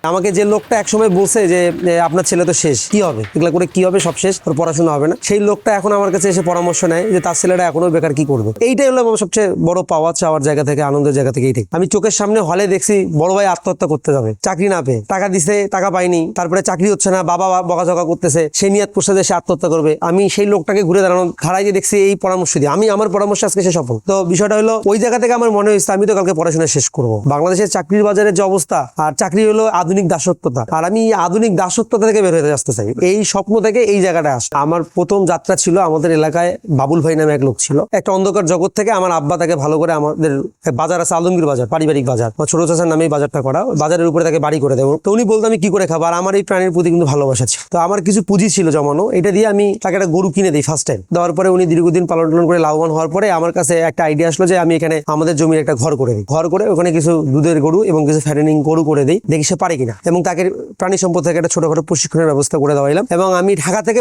আমাকে যে লোকটা একসময় বলছে যে আপনার ছেলে তো শেষ, কি হবে এগুলা করে, কি হবে, সব শেষ, ওর পড়াশোনা হবে না, সেই লোকটা এখন আমার কাছে এসে পরামর্শ নেয় যে তার ছেলেটা এখনো বেকার, কি করবে। এইটাই হলো আমার সবচেয়ে বড় পাওয়া, চাওয়ার জায়গা থেকে, আনন্দের জায়গা থেকে এইটাই। আমি চোখের সামনে হলে দেখছি বড় ভাই আত্মহত্যা করতে যাবে, চাকরি না পেয়ে, টাকা দিছে, টাকা পাইনি, তারপরে চাকরি হচ্ছে না, বাবা বকাঝকা করতেছে, সে নিয়াত করছে যে সে আত্মহত্যা করবে। আমি সেই লোকটাকে ঘুরে দাঁড়ানো খাড়াই যে দেখছি এই পরামর্শ দিয়ে আমি আমার পরামর্শ আজকে সে সফল। তো বিষয়টা হলো ওই জায়গা থেকে আমার মনে হয়েছে আমি তো কালকে পড়াশোনা শেষ করবো। বাংলাদেশের চাকরির বাজারের যে অবস্থা, আর চাকরি হলো আধুনিক দাসত্বতা, আর আমি আধুনিক দাসত্বতা থেকে বের হয়ে আসতে চাই। এই স্বপ্ন থেকে এই জায়গাটা আসে। আমার প্রথম যাত্রা ছিল আমাদের এলাকায় বাবুল ভাই নামে এক লোক ছিল, একটা অন্ধকার জগৎ থেকে আমার আব্বা তাকে ভালো করে, আমাদের বাজার আছে আলমগীর বাজার, পারিবারিক বাজার, ছোট চাচার নামেই বাজারটা করা, বাজারের উপরে তাকে বাড়ি করে দেবো। তো উনি বলতো আমি কি করে খাবো, আর আমার এই প্রাণীর প্রতি কিন্তু ভালোবাসা ছিল। তো আমার কিছু পুঁজি ছিল জমানো, এটা দিয়ে আমি তাকে একটা গরু কিনে দিই ফার্স্ট টাইম। দেওয়ার পরে উনি দীর্ঘদিন পালন টালন করে লাভবান হওয়ার পরে আমার কাছে একটা আইডিয়া আসলো যে আমি এখানে আমাদের জমির একটা ঘর করে দিই, ঘর করে ওখানে কিছু দুধের গরু এবং কিছু ফ্যাটেনিং গরু করে দিই, দেখি সে পারে কিনা, এবং তাকে প্রাণী সম্পদ থেকে একটা ছোটখাটো প্রশিক্ষণের ব্যবস্থা করে দেওয়াইলাম। এবং আমি ঢাকা থেকে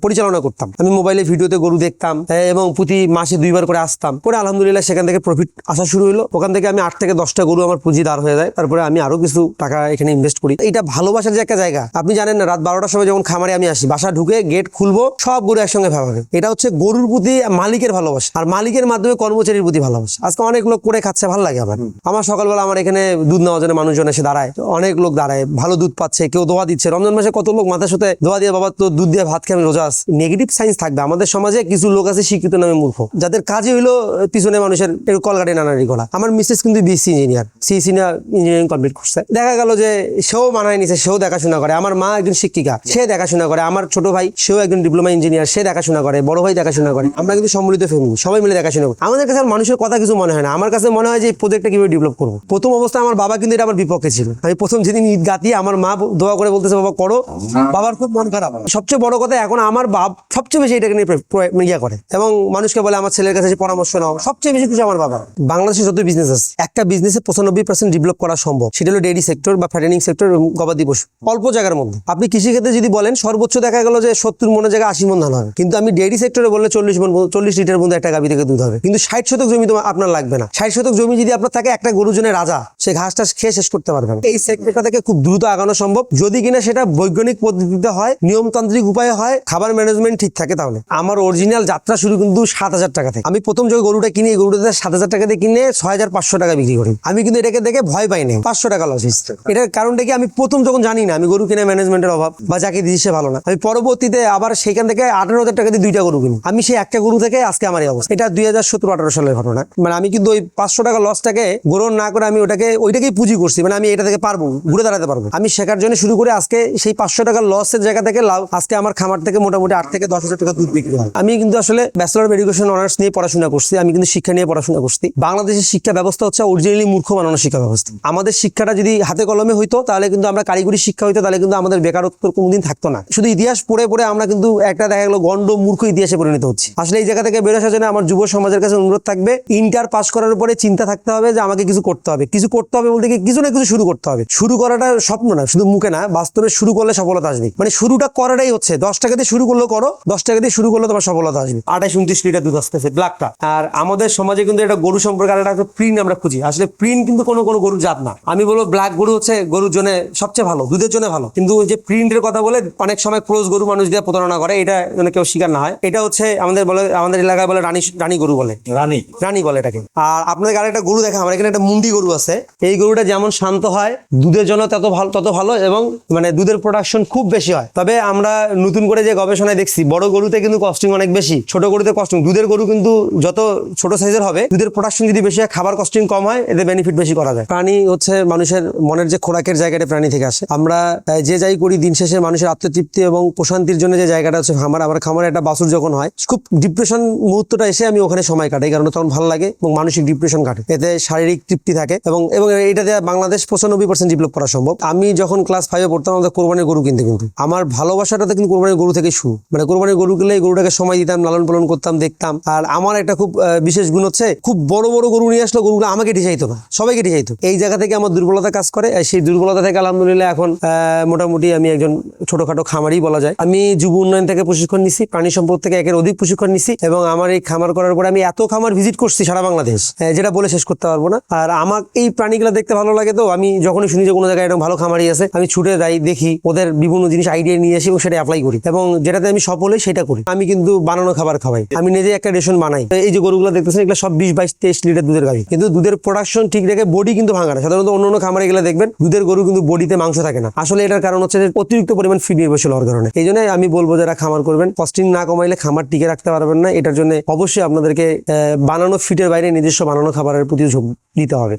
পরিচালনা করতাম, আমি মোবাইলে ভিডিওতে গরু দেখতাম এবং প্রতি মাসে 2 বার করে আসতাম, পরে আলহামদুলিল্লাহ সেখান থেকে প্রফিট আসা শুরু হলো। ওখান থেকে আমি 8 থেকে 10টা গরু আমার পুঁজি দাঁড় হয়ে যায়। তারপরে আমি আরো কিছু টাকা এখানে ইনভেস্ট করি। এটা ভালোবাসার যে একটা জায়গা, আপনি জানেন না, রাত 12টার সময় যখন খামারে আমি আসি, বাসা ঢুকে গেট খুলবো, সব গরু একসঙ্গে ভাবাবে। এটা হচ্ছে গরুর প্রতি মালিকের ভালোবাসা, আর মালিকের মাধ্যমে কর্মচারীর প্রতি ভালোবাসা। আজকে অনেক লোক করে খাচ্ছে, ভালো লাগে আমার সকালবেলা আমার এখানে দুধ নেওয়ার জন্য মানুষজন এসে দাঁড়ায়, অনেক লোক দাঁড়ায়, ভালো দুধ পাচ্ছে, কেউ দোয়া দিচ্ছে। রমজান মাসে কত লোক মাথার সাথে দোয়া দিয়ে, বাবা তো দুধ দিয়ে ভাত খেয়ে আমি রোজা আছি। নেগেটিভ সাইন্স থাকবে আমাদের সমাজে, কিছু লোক আছে শিক্ষিত নামে মূর্খ, যাদের কাজে হইলো পিছনে মানুষের একটু কলকাটে নানারি করা। আমার মিসেস কিন্তু BSc engineer, CSC engineering complete করছে। দেখা গেল যে সেও মানায় নিছে, সেও দেখাশোনা করে। আমার মা একজন শিক্ষিকা, সে দেখাশোনা করে। আমার ছোট ভাই সেও একজন ডিপ্লোমা ইঞ্জিনিয়ার, সে দেখাশোনা করে। বড় ভাই দেখাশোনা করে। আমরা কিন্তু সম্মিলিত ফ্যামিলি, সবাই মিলে দেখাশোনা করি। আমাদের কাছে মানুষের কথা কিছু মনে হয় না, আমার কাছে মনে হয় যে এই প্রজেক্টটা কিভাবে ডেভেলপ করবো। প্রথম অবস্থায় আমার বাবা কিন্তু এটা আমার বিপক্ষে ছিল। আমি প্রথম যেদিন ঈদ গাতি, আমার মা দোয়া করে বলতেছে বাবা করো, বাবার খুব মন খারাপ। সবচেয়ে বড় কথা, এখন আমার বাপ সবচেয়ে বেশি এটাকে নিয়ে ইয়া করে এবং মানুষকে বলে আমার ছেলের কাছে পরামর্শ নাও। সবচেয়ে বেশি খুশি আমার বাবা। বাংলাদেশে যত বিজনেস আছে, একটা বিজনেসে 95% ডেভেলপ করা সম্ভব, সেটা হলো ডেইরি সেক্টর বা ফ্যাটেনিং সেক্টর এবং গবাদি পশু। অল্প জায়গার মধ্যে আপনি কৃষিক্ষেত্রে যদি বলেন, সর্বোচ্চ দেখা গেল যে 70 মনের জায়গায় 80 মন ধান হবে, কিন্তু আমি ডেইরি সেক্টরে বললে 40 লিটার মধ্যে একটা গাভী থেকে দুধ হবে। কিন্তু 60 শতক জমি তো আপনার লাগবে না। 60 শতক জমি যদি আপনার থাকে, একটা গরু জনের রাজা, সে ঘাসটা খেয়ে শেষ করতে পারবেন। এই সেক্টরটা থেকে খুব দ্রুত আগানো সম্ভব, যদি কিনা সেটা বৈজ্ঞানিক পদ্ধতিতে হয়, নিয়মতান্ত্রিক উপায়ে হয়, খাবার ম্যানেজমেন্ট ঠিক থাকে। তাহলে আমার অরিজিনাল যাত্রা শুরু কিন্তু 7,000 টাকা থেকে। আমি প্রথম যে গরুটা কিনি, এই গরুটা 7,000 টাকা দিয়ে কিনে 6,500 টাকা বিক্রি করি। আমি কিন্তু এটাকে দেখে ভয় পাই নাই, 500 টাকা লস হচ্ছে। এটার কারণটা কি, আমি প্রথম যখন জানি না, আমি গরু কিনে ম্যানেজমেন্টের অভাব বা যাকে দিয়েছে সে ভালো না, আমি পরবর্তীতে আবার সেখান থেকে 18,000 টাকা দিয়ে 2টা গরু কিনি। আমি সেই একটা গরু থেকে আজকে আমার এই অবস্থা। এটা 2017-18 সালের ঘটনা। মানে আমি কিন্তু ওই 500 টাকা লসটাকে গ্রহণ না করে আমি ওইটাকেই পুঁজি করছি। মানে আমি এটা থেকে পারবো, ঘুরে দাঁড়াতে পারবো। আমি শেখার জন্য শুরু করে আজকে সেই 500 টাকা লসের জায়গা থেকে লাভ, আজকে আমার খামার থেকে মোটামুটি 8 থেকে 10,000 টাকা দুধ বিক্রি হয়। আমি কিন্তু আসলে ব্যাচেলর এডুকেশন অনার্স নিয়ে পড়াশোনা করছি। আমি কিন্তু শিক্ষা নিয়ে পড়াশোনা করছি। বাংলাদেশের শিক্ষা ব্যবস্থা হচ্ছে অরিজিনালি মূর্খ বানানো শিক্ষা ব্যবস্থা। আমাদের শিক্ষাটা যদি হাতে কলমে হইতো, তাহলে কিন্তু আমরা কারিগরি শিক্ষা হইতো, তাহলে কিন্তু আমাদের বেকারত্ব কোনোদিন থাকতো না। শুধু ইতিহাস পড়ে পড়ে আমরা কিন্তু একটা দেখা গেল গন্ড মূর্খ ইতিহাসে পরিণত হচ্ছে। আসলে এই জায়গা থেকে বের আসার জন্য আমার যুব সমাজের কাছে অনুরোধ থাকবে, ইন্টার পাস করার পরে চিন্তা থাকতে হবে যে আমাকে কিছু করতে হবে। কিছু করতে হবে বলতে কি, কিছু না কিছু শুরু করতে হবে। শুরু করাটা স্বপ্ন না, শুধু মুখে না, বাস্তবে শুরু করলে সফলতা আসবে। মানে শুরুটা করাটাই হচ্ছে, 10 টাকা দিয়ে শুরু করলেও করো, 10 টাকা দিয়ে শুরু করলে তোমার সফলতা আসবে। 28-29 লিটার দুধ আসতেছে ব্ল্যাকটা। আর আমাদের সমাজে কিন্তু এটা গরু সম্পর্কে একটা প্রিন্ট আমরা খুঁজি। আসলে প্রিন্ট কিন্তু কোনো গরুর জাত না। আমি বলবো ব্ল্যাক গরু হচ্ছে গরুর জন্য সবচেয়ে ভালো, দুধের জন্য ভালো। কিন্তু যে প্রিন্টের কথা বলে অনেক সময় ক্রস গরু মানুষ দিয়ে প্রতারণা করে, এটা যেন কেউ শিকার না হয়। এটা হচ্ছে আমাদের এলাকায় বলে রানী গরু বলে, রানী বলে এটাকে। আর আপনাদের আরেকটা গরু দেখা, আমার এখানে একটা মুন্ডি গরু আছে। এই গরুটা যেমন শান্ত হয়, দুধের জন্য তত ভালো এবং মানে দুধের প্রোডাকশন খুব বেশি হয়। তবে আমরা নতুন করে যে গবেষণায় দেখছি, বড় গরুতে কিন্তু কস্টিং অনেক বেশি, ছোট গরুতে কস্টিং। দুধের গরু কিন্তু যত ছোট সাইজের হবে, দুধের প্রোডাকশন যদি বেশি হয়, খাবার কস্টিং কম হয়, এতে বেনিফিট বেশি করা যায়। প্রাণী হচ্ছে মানুষের মনের যে খোরাকের জায়গাটা প্রাণী থেকে আসে। আমরা যে যাই করি, দিন শেষে মানুষের আত্মতৃপ্তি এবং প্রশান্তির জন্য যে জায়গাটা হচ্ছে খামার। আমার খামারে একটা বাছুর যখন হয়, খুব ডিপ্রেশন মুহূর্তটা এসে আমি ওখানে সময় কাটাই, কারণ তখন ভালো লাগে এবং মানসিক ডিপ্রেশন কাটে, এতে শারীরিক তৃপ্তি থাকে এবং এইটাতে বাংলাদেশ 95% ডেভেলপ করা সম্ভব। আমি যখন ক্লাস 5-এ পড়তাম, আমাদের কোরবানির গরু কিনতে, কিন্তু আমার ভালোবাসাটা কিন্তু কোরবানির গরু থেকে শুরু। মানে কোরবানির গরু কিনলে গরুটাকে সময় দিতাম, লালন পালন করতাম, দেখতাম। আর আমার একটা খুব বিশেষ গুণ হচ্ছে, খুব বড় বড় গরু নিয়ে আসলো, গরুগুলো আমাকে ঠেসাইতো না, সবাইকে ঠেসাইতো। এই জায়গা থেকে আমার দুর্বলতা কাজ করে। সেই দুর্বলতা থেকে আলহামদুলিল্লাহ এখন মোটামুটি আমি একজন ছোটখাটো খামারই বলা যায়। আমি যুব উন্নয়ন থেকে প্রশিক্ষণ নিছি, প্রাণী সম্পদ থেকে একের অধিক প্রশিক্ষণ নিছি এবং আমার এই খামার করার পরে আমি এত খামার ভিজিট করছি সারা বাংলাদেশ, যেটা বলে শেষ করতে পারবো না। আর আমার এই প্রাণীগুলো দেখতে ভালো লাগে। তো আমি যখনই শুনি যে কোনো জায়গায় এরকম ভালো খামারি আছে, আমি ছুটে যাই, দেখি ওদের বিভিন্ন জিনিস আইডিয়া নিয়ে আসি এবং সেটা অ্যাপ্লাই করি, এবং যেটাতে আমি সফল হই সেটা করি। আমি কিন্তু বানানো খাবার খাওয়াই, আমি নিজে একটা রেশন বানাই। এই যে গরুগুলো দেখতেছেন এগুলো সব 20-22-23 লিটার দুধের গাভী, কিন্তু দুধের প্রোডাকশন ঠিক রেখে বডি কিন্তু ভাঙা না। সাধারণত অন্য খামারে গেলে দেখবেন দুধের গরু কিন্তু বডিতে মাংস থাকে না। আসলে এটার কারণ হচ্ছে যে অতিরিক্ত পরিমাণ ফিড নির্ভরশীল হওয়ার কারণে। এই জন্য আমি বলবো যারা খামার করবেন, কস্টিং না কমাইলে খামার টিকে রাখতে পারবেন না। এটার জন্য অবশ্যই আপনাদেরকে বানানো ফিটের বাইরে নিজস্ব বানানো খাবারের প্রতি ঝোঁক দিতে হবে।